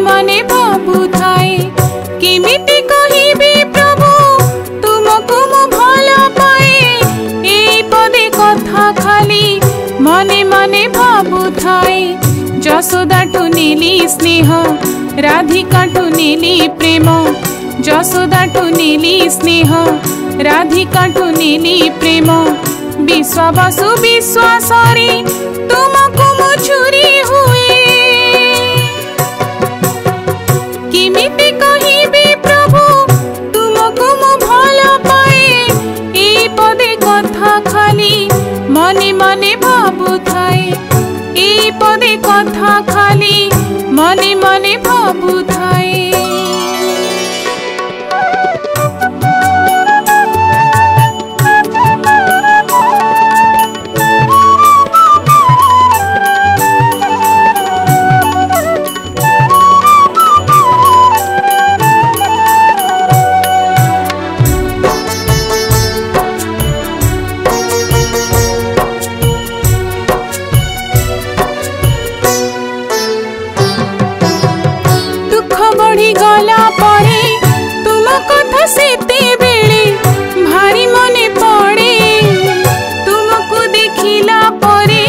मने भाबुथाए केमिति कहिबी प्रभु तुमको मु भल पाए एई पदे कथा खाली मने मने भाबुथाए। यशोदाठु नीली स्नेह राधिकाठु नीली प्रेम यशोदाठु नीली स्नेह राधिकाठु नीली प्रेम विश्वासु विश्वासरे तुमको मु छुरी हुए किमिति कहिबी प्रभु तुमको मु भल पाए एई पदे कथा खाली मने मने भाबुथाए एई पदे कथा खाली मने मने भाबुथाए। गला पड़े तुम कथा सेते बेले भारी मने पड़े तुमको देखिला परे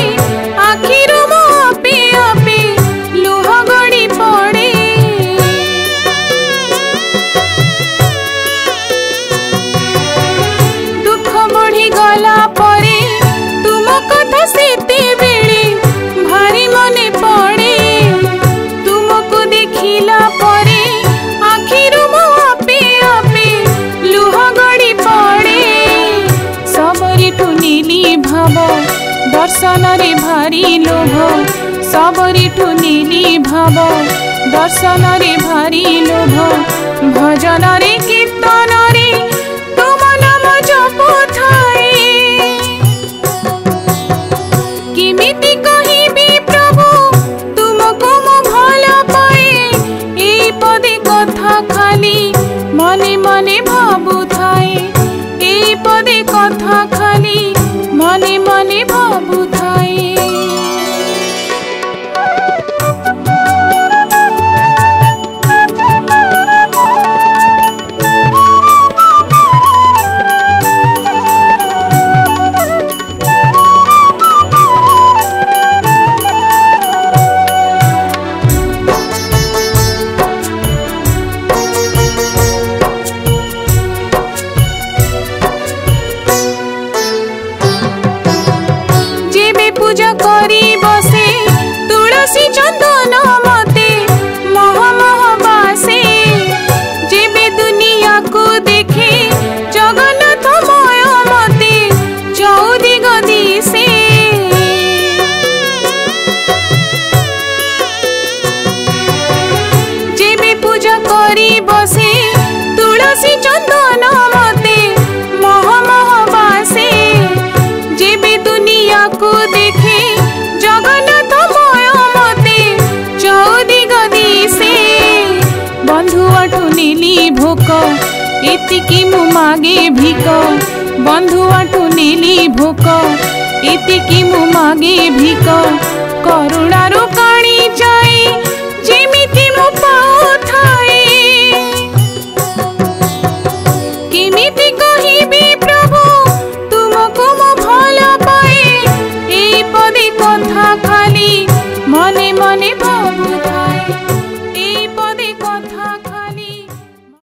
आखिर मो आपे आपे लुह गड़ी पड़े दुख बढ़ी गला परे तुम कथा सेते बेले भारी मने पड़े तुमको देखिला परे भाव दर्शन रे भारी लोभ सबरिठु नीली भाव दर्शन रे भारी लोभ भजन रे कीर्तन रे तुम नाम जपुथाए किमिति कहिबी प्रभु तुमको मु भल पाए एई पदे कथा खाली मने मने भाबुथाए एई पदे कथा खाली मने मने भाबुथाए। पूजा करी बसे तुलसी चंदन मते मह मह बासे जेबे दुनिया को देखे जगन्नाथ मय मते चौदिग दिसे जेबे पूजा करी बसे तुलसी चंदन मते मह मह बासे जेबे दुनिया को देखे जगन्नाथ मय मते चौदिग दिसे बंधुआठु नीली भोक एतिकी मु मागे भिक बंधुआठु नीली भोक एतिकी मु मागे भिक करुणारु काणी जाई जेमिति मु